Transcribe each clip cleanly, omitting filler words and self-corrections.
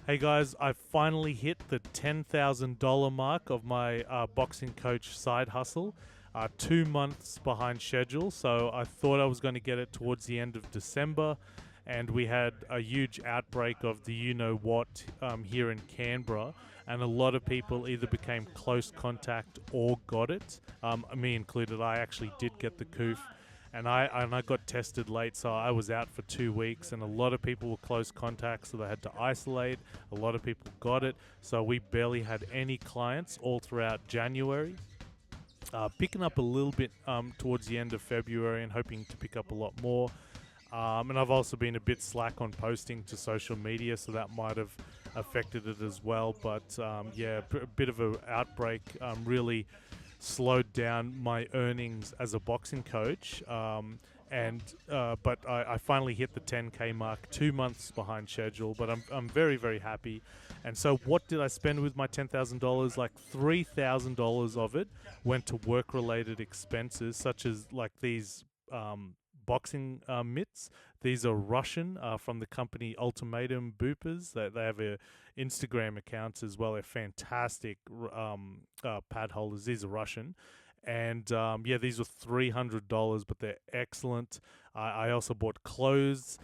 Hey guys, I finally hit the $10,000 mark of my boxing coach side hustle. 2 months behind schedule, so I thought I was going to get it towards the end of December, and we had a huge outbreak of the you know what here in Canberra, and a lot of people either became close contact or got it. Me included. I actually did get the coof, and I got tested late, so I was out for 2 weeks, and a lot of people were close contacts, so they had to isolate. A lot of people got it, so we barely had any clients all throughout January. Picking up a little bit towards the end of February, and hoping to pick up a lot more. And I've also been a bit slack on posting to social media, so that might have affected it as well. But yeah, a bit of an outbreak really slowed down my earnings as a boxing coach. But I finally hit the 10K mark, 2 months behind schedule. But I'm very, very happy. And so, what did I spend with my $10,000? Like $3,000 of it went to work-related expenses, such as like these boxing mitts. These are Russian, from the company Ultimatum Boopers. They have a Instagram accounts as well. They're fantastic pad holders. These are Russian. And yeah, these were $300, but they're excellent. I also bought clothes.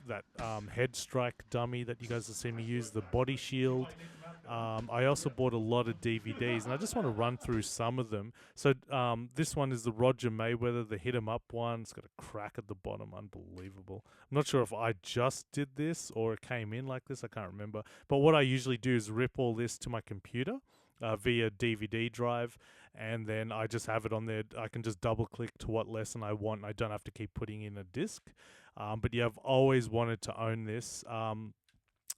That head strike dummy that you guys have seen me use, the body shield. I also bought a lot of DVDs, and I just want to run through some of them. So this one is the Roger Mayweather, the Hit 'em Up one. It's got a crack at the bottom, unbelievable. I'm not sure if I just did this or it came in like this. I can't remember. But what I usually do is rip all this to my computer via DVD drive, and then I just have it on there. I can just double click to what lesson I want. I don't have to keep putting in a disc. But yeah, I've always wanted to own this.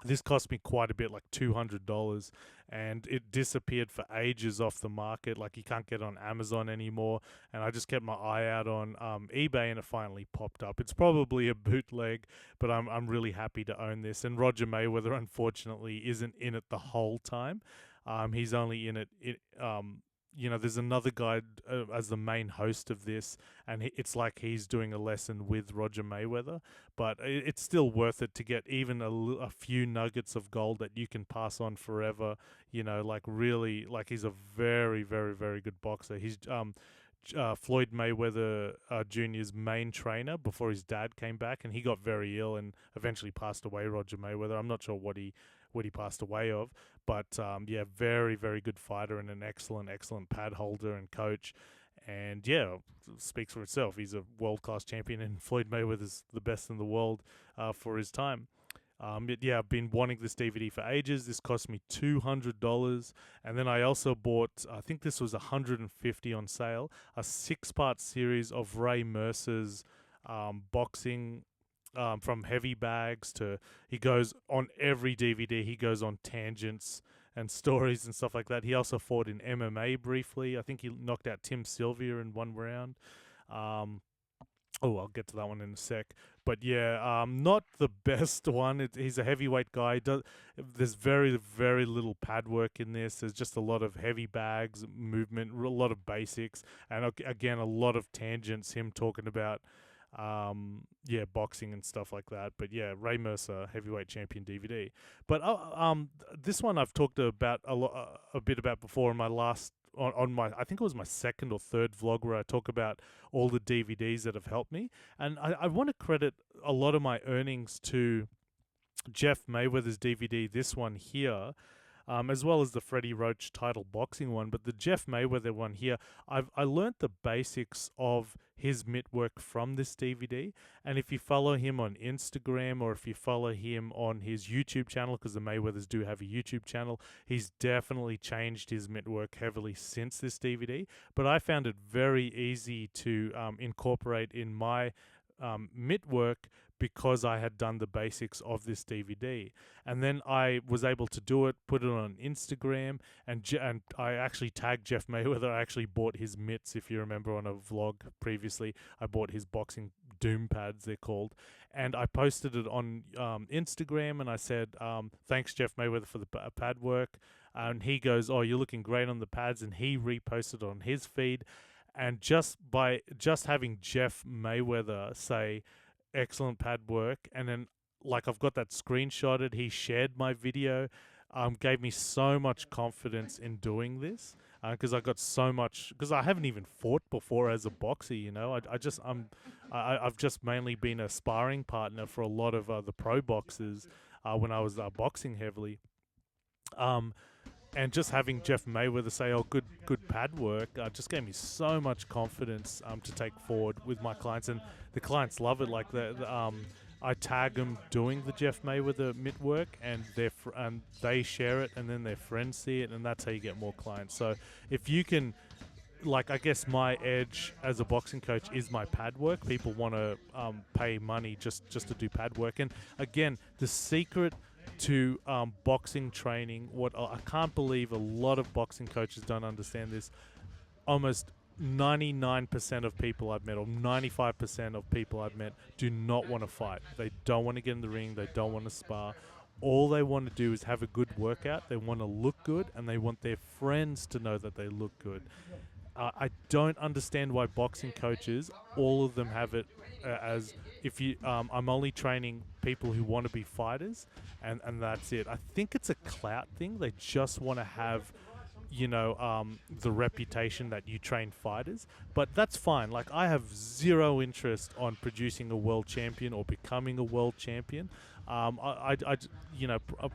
This cost me quite a bit, like $200, and it disappeared for ages off the market. Like, you can't get it on Amazon anymore, and I just kept my eye out on eBay, and it finally popped up. It's probably a bootleg, but I'm really happy to own this. And Roger Mayweather, unfortunately, isn't in it the whole time. He's only in it. There's another guy as the main host of this, and it's like he's doing a lesson with Roger Mayweather. But it's still worth it to get even a few nuggets of gold that you can pass on forever. Like, really, like, he's a very, very, very good boxer. He's Floyd Mayweather Jr.'s main trainer before his dad came back, and he got very ill and eventually passed away. Roger Mayweather. I'm not sure what he passed away of, but yeah, very, very good fighter and an excellent, excellent pad holder and coach. And yeah, speaks for itself. He's a world class champion, and Floyd Mayweather's the best in the world for his time. Yeah, I've been wanting this DVD for ages. This cost me $200, and then I also bought, I think this was $150 on sale, a 6-part series of Ray Mercer's boxing. From heavy bags to, he goes on every DVD. He goes on tangents and stories and stuff like that. He also fought in MMA briefly. I think he knocked out Tim Sylvia in one round. I'll get to that one in a sec. But yeah, not the best one. He's a heavyweight guy. There's very, very little pad work in this. There's just a lot of heavy bags, movement, a lot of basics, and again, a lot of tangents. Him talking about boxing and stuff like that. But yeah, Ray Mercer, heavyweight champion DVD. But this one I've talked about a bit about before in my last on my, I think it was my second or third vlog, where I talk about all the DVDs that have helped me, and I want to credit a lot of my earnings to Jeff Mayweather's DVD. This one here. As well as the Freddie Roach title boxing one. But the Jeff Mayweather one here, I learnt the basics of his mitt work from this DVD. And if you follow him on Instagram, or if you follow him on his YouTube channel, because the Mayweathers do have a YouTube channel, he's definitely changed his mitt work heavily since this DVD. But I found it very easy to incorporate in my mitt work, because I had done the basics of this DVD. And then I was able to do it, put it on Instagram, and I actually tagged Jeff Mayweather. I actually bought his mitts, if you remember on a vlog previously. I bought his boxing doom pads, they're called. And I posted it on Instagram, and I said, thanks, Jeff Mayweather, for the pad work. And he goes, oh, you're looking great on the pads, and he reposted on his feed. And just having Jeff Mayweather say, excellent pad work, and then like I've got that screenshotted. He shared my video, gave me so much confidence in doing this because I got so much because I haven't even fought before as a boxer. You know, I've just mainly been a sparring partner for a lot of the pro boxers when I was boxing heavily. Um, and just having Jeff Mayweather say, "Oh, good pad work," just gave me so much confidence to take forward with my clients, and the clients love it. Like I tag them doing the Jeff Mayweather mitt work, and and they share it, and then their friends see it, and that's how you get more clients. So if you can, like, I guess my edge as a boxing coach is my pad work. People want to pay money just to do pad work, and again, the secret to boxing training, what I can't believe a lot of boxing coaches don't understand this. Almost 99% of people I've met, or 95% of people I've met, do not want to fight. They don't want to get in the ring. They don't want to spar. All they want to do is have a good workout. They want to look good, and they want their friends to know that they look good. I don't understand why boxing coaches, all of them have it as if you. I'm only training people who want to be fighters, and that's it. I think it's a clout thing. They just want to have, the reputation that you train fighters. But that's fine. Like, I have zero interest on producing a world champion or becoming a world champion.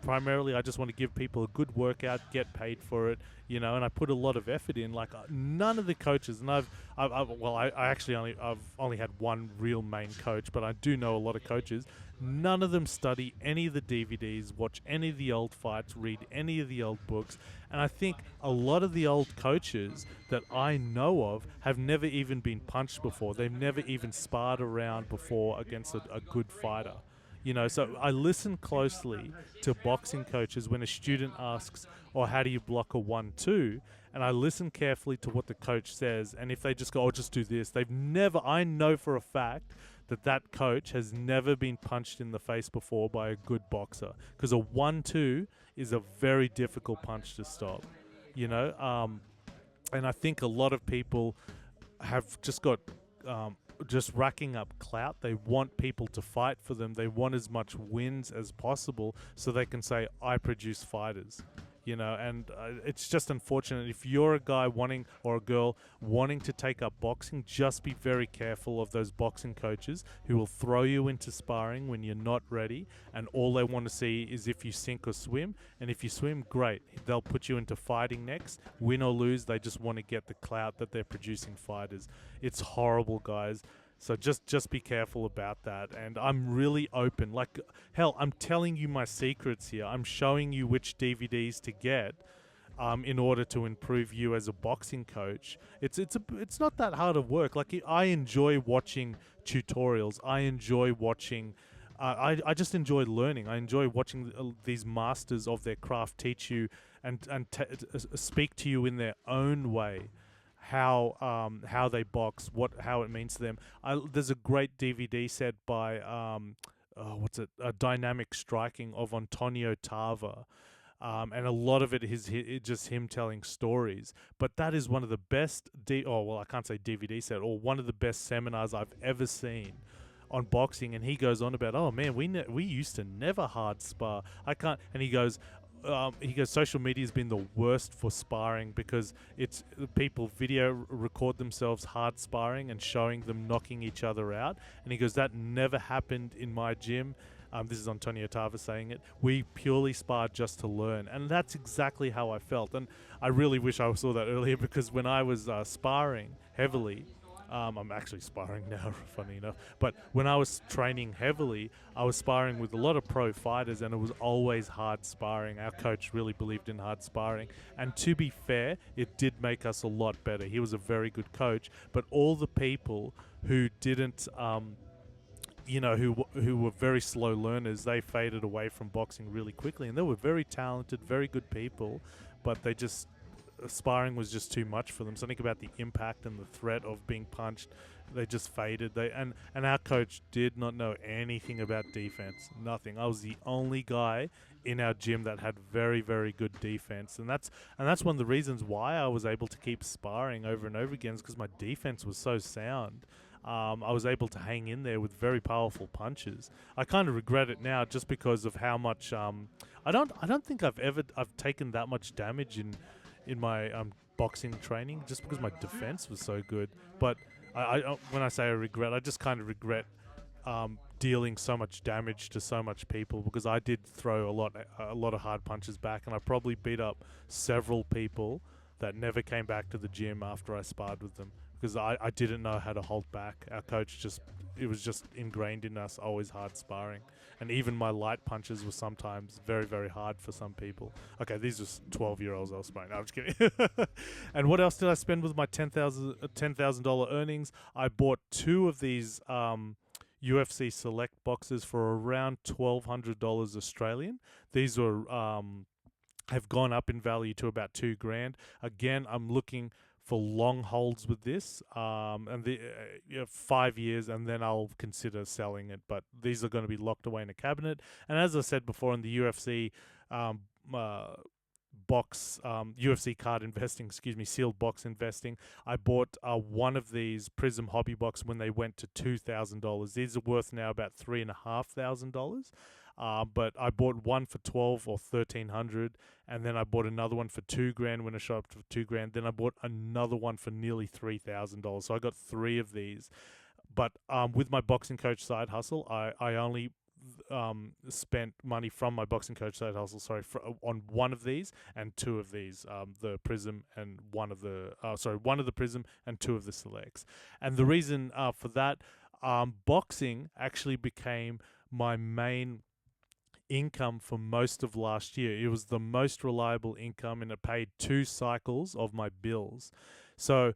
Primarily I just want to give people a good workout, get paid for it, and I put a lot of effort in. Like, none of the coaches, and I've only had one real main coach, but I do know a lot of coaches. None of them study any of the DVDs, watch any of the old fights, read any of the old books. And I think a lot of the old coaches that I know of have never even been punched before. They've never even sparred around before against a good fighter. So I listen closely to boxing coaches when a student asks, how do you block a 1-2? And I listen carefully to what the coach says. And if they just go, just do this, I know for a fact that coach has never been punched in the face before by a good boxer. Because a 1-2 is a very difficult punch to stop, and I think a lot of people have just got... just racking up clout. They want people to fight for them. They want as much wins as possible so they can say, I produce fighters. And it's just unfortunate. If you're a guy or a girl wanting to take up boxing, just be very careful of those boxing coaches who will throw you into sparring when you're not ready, and all they want to see is if you sink or swim. And if you swim, great. They'll put you into fighting next. Win or lose, they just want to get the clout that they're producing fighters. It's horrible, guys. So just be careful about that. And I'm really open. Like, hell, I'm telling you my secrets here. I'm showing you which DVDs to get in order to improve you as a boxing coach. It's not that hard of work. Like, I enjoy watching tutorials. I enjoy watching... I just enjoy learning. I enjoy watching these masters of their craft teach you and speak to you in their own way. How they box, how it means to them. There's a great DVD set by Dynamic Striking of Antonio Tarver, and a lot of it is just him telling stories. But that is one of the best I can't say DVD set, or one of the best seminars I've ever seen on boxing. And he goes on about, oh man, we used to never hard spar. I can't. And he goes, social media has been the worst for sparring because it's people video record themselves hard sparring and showing them knocking each other out. And he goes, that never happened in my gym. This is Antonio Tarver saying it. We purely sparred just to learn. And that's exactly how I felt. And I really wish I saw that earlier, because when I was sparring heavily, I'm actually sparring now, funny enough. But when I was training heavily, I was sparring with a lot of pro fighters, and it was always hard sparring. Our coach really believed in hard sparring. And to be fair, it did make us a lot better. He was a very good coach. But all the people who didn't... who were very slow learners, they faded away from boxing really quickly. And they were very talented, very good people, but they just... sparring was just too much for them. So think about the impact and the threat of being punched. They just faded. And our coach did not know anything about defense. Nothing. I was the only guy in our gym that had very, very good defense. And that's one of the reasons why I was able to keep sparring over and over again, is because my defense was so sound. I was able to hang in there with very powerful punches. I kind of regret it now just because of how much. I don't think I've taken that much damage in my boxing training just because my defense was so good. But when I say I regret, I just kind of regret dealing so much damage to so much people because I did throw a lot of hard punches back, and I probably beat up several people that never came back to the gym after I sparred with them because I didn't know how to hold back. Our coach it was just ingrained in us, always hard sparring. And even my light punches were sometimes very, very hard for some people. Okay, these are 12-year-olds I was sparring. No, I'm just kidding. And what else did I spend with my $10,000 earnings? I bought two of these UFC Select boxes for around $1,200 Australian. These were have gone up in value to about $2,000. Again, I'm looking for long holds with this, and 5 years, and then I'll consider selling it. But these are going to be locked away in a cabinet. And as I said before, in the UFC box, UFC card investing, sealed box investing, I bought one of these Prism Hobby Box when they went to $2,000. These are worth now about $3,500. But I bought one for 12 or 1,300, and then I bought another one for $2,000 when I shot up for $2,000. Then I bought another one for nearly $3,000. So I got three of these. But with my boxing coach side hustle, I only spent money from my boxing coach side hustle. On one of these and two of these, the Prism and one of the Prism and two of the Selects. And the reason for that, boxing actually became my main income for most of last year. It was the most reliable income, and it paid 2 cycles of my bills. So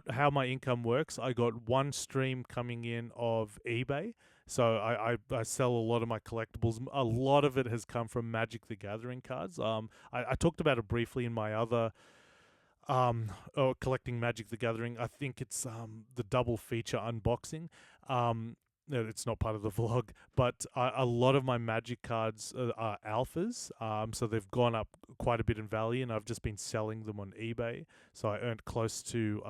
how my income works, I got one stream coming in of eBay. So I sell a lot of my collectibles. A lot of it has come from Magic the Gathering cards. I talked about it briefly in my other collecting Magic the Gathering. I think it's the double feature unboxing. No, it's not part of the vlog, but a lot of my Magic cards are alphas, so they've gone up quite a bit in value, and I've just been selling them on eBay. So I earned close to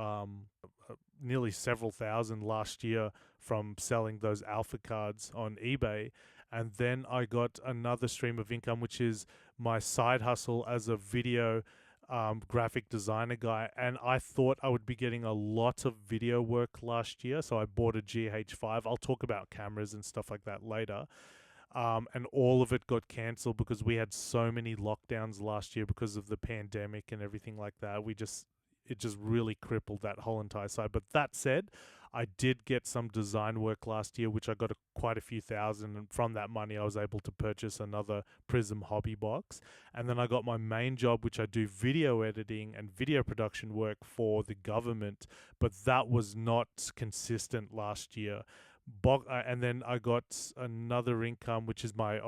nearly several thousand last year from selling those alpha cards on eBay. And then I got another stream of income, which is my side hustle as a video graphic designer guy, and I thought I would be getting a lot of video work last year, so I bought a GH5. I'll talk about cameras and stuff like that later. And all of it got cancelled because we had so many lockdowns last year because of the pandemic and everything like that. It just really crippled that whole entire side. But that said, I did get some design work last year, which I got quite a few thousand, and from that money I was able to purchase another Prism Hobby Box. And then I got my main job, which I do video editing and video production work for the government, but that was not consistent last year. And then I got another income, which is my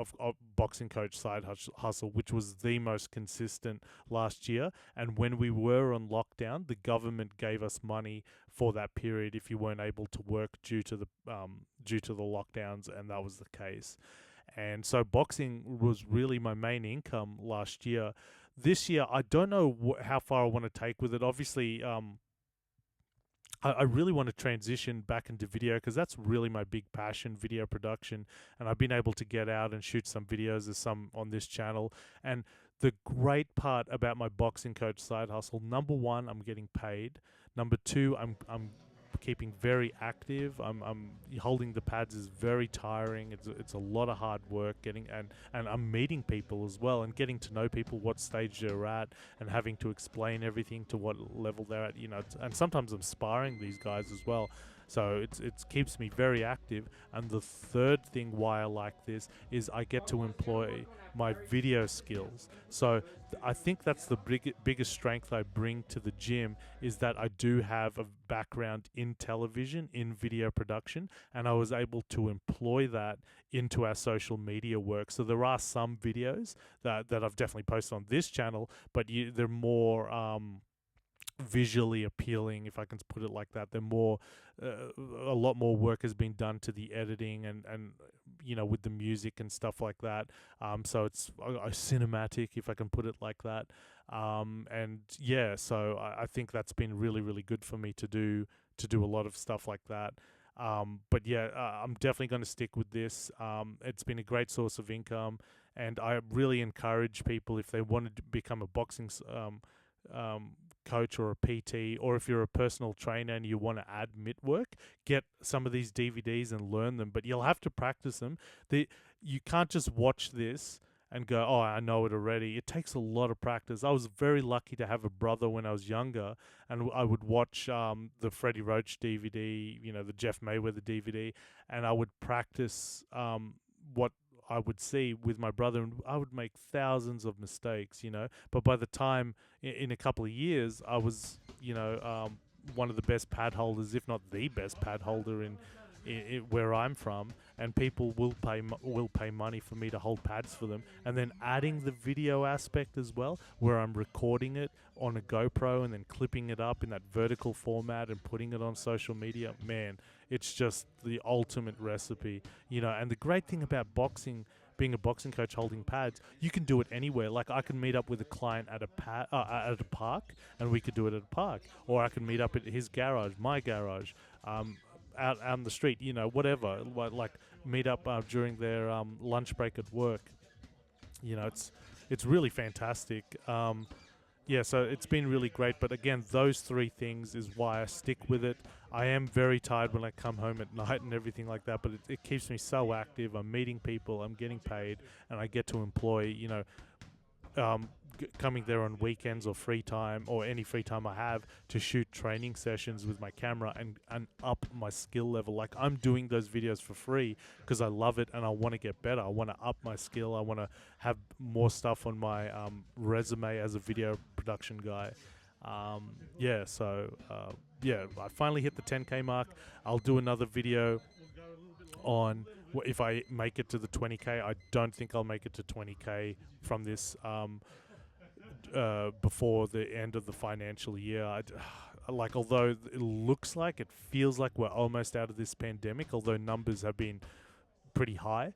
boxing coach side hustle, which was the most consistent last year. And when we were on lockdown, the government gave us money for that period if you weren't able to work due to the lockdowns, and that was the case. And so boxing was really my main income last year. This year, I don't know how far I want to take with it. Obviously, I really want to transition back into video because that's really my big passion, video production. And I've been able to get out and shoot some videos. There's some on this channel. And the great part about my boxing coach side hustle, number one, I'm getting paid. Number two, I'm keeping very active. I'm holding the pads is very tiring. It's a lot of hard work and I'm meeting people as well and getting to know people, what stage they're at, and having to explain everything to what level they're at. And sometimes I'm sparring these guys as well. So it keeps me very active. And the third thing why I like this is I get to employ my video skills. So I think that's the biggest strength I bring to the gym, is that I do have a background in television, in video production, and I was able to employ that into our social media work. So there are some videos that I've definitely posted on this channel, but they're more visually appealing, if I can put it like that. They're more, a lot more work has been done to the editing and with the music and stuff like that. So it's a cinematic, if I can put it like that. And yeah, so I think that's been really, really good for me to do a lot of stuff like that. But yeah, I'm definitely going to stick with this. It's been a great source of income, and I really encourage people, if they wanted to become a boxing coach or a PT, or if you're a personal trainer and you want to add mitt work, get some of these DVDs and learn them. But you'll have to practice them. You can't just watch this and go, oh, I know it already. It takes a lot of practice. I was very lucky to have a brother when I was younger, and I would watch the Freddie Roach DVD, the Jeff Mayweather DVD, and I would practice what I would see with my brother, and I would make thousands of mistakes, But by the time, in a couple of years, I was, one of the best pad holders, if not the best pad holder in where I'm from, and people will pay money for me to hold pads for them. And then adding the video aspect as well, where I'm recording it on a GoPro and then clipping it up in that vertical format and putting it on social media, man, it's just the ultimate recipe, And the great thing about boxing, being a boxing coach holding pads, you can do it anywhere. Like, I can meet up with a client at a park, and we could do it at a park, or I can meet up at his garage, my garage, out on the street, whatever. Like meet up during their lunch break at work. It's really fantastic. Yeah, so it's been really great. But again, those three things is why I stick with it. I am very tired when I come home at night and everything like that, but it keeps me so active. I'm meeting people, I'm getting paid, and I get to employ, coming there on weekends or free time, or any free time I have, to shoot training sessions with my camera and up my skill level. Like, I'm doing those videos for free because I love it and I want to get better. I want to up my skill. I want to have more stuff on my resume as a video production guy. I finally hit the 10K mark. I'll do another video on if I make it to the 20K. I don't think I'll make it to 20K from this before the end of the financial year. Although it looks like, it feels like we're almost out of this pandemic, although numbers have been pretty high.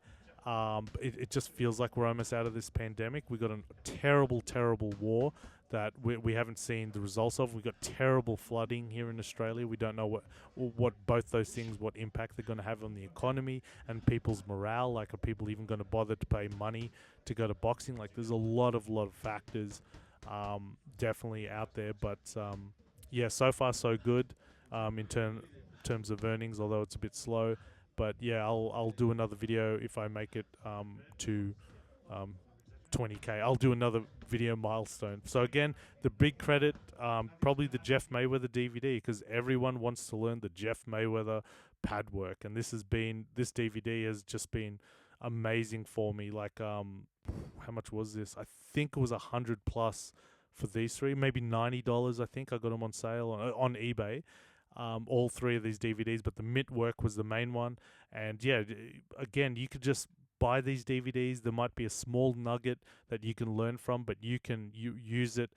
It just feels like we're almost out of this pandemic. We got a terrible, terrible war that we haven't seen the results of. We got terrible flooding here in Australia. We don't know what both those things, what impact they're going to have on the economy and people's morale. Like, are people even going to bother to pay money to go to boxing? Like, there's a lot of factors definitely out there. But so far so good in terms of earnings, although it's a bit slow. But yeah, I'll do another video if I make it to 20K. I'll do another video milestone. So again, the big credit, probably the Jeff Mayweather DVD, because everyone wants to learn the Jeff Mayweather pad work, and this DVD has just been amazing for me. Like, how much was this? I think it was $100 plus for these three, maybe $90. I think I got them on sale on eBay. All three of these DVDs, but the mitt work was the main one. And yeah, again, you could just buy these DVDs. There might be a small nugget that you can learn from, but you can use it,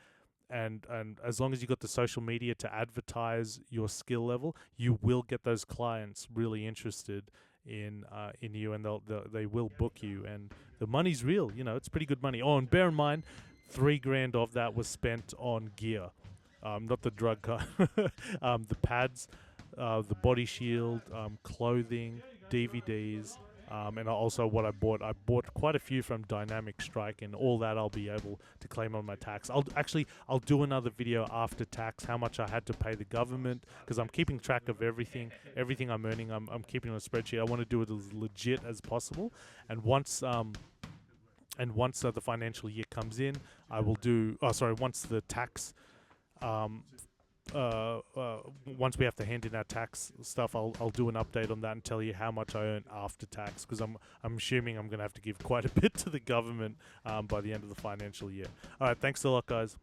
and as long as you got the social media to advertise your skill level, you will get those clients really interested in you, and they will book you, and the money's real. It's pretty good money. Oh, and bear in mind, $3,000 of that was spent on gear, not the drug kind. The pads, the body shield, clothing, DVDs. And also what I bought quite a few from Dynamic Strike, and all that I'll be able to claim on my tax. I'll do another video after tax, how much I had to pay the government, because I'm keeping track of everything I'm earning. I'm keeping on a spreadsheet. I want to do it as legit as possible. And once the financial year comes in, I will do. Once the tax. Once we have to hand in our tax stuff, I'll do an update on that and tell you how much I earn after tax, because I'm assuming I'm going to have to give quite a bit to the government by the end of the financial year. All right, thanks a lot, guys.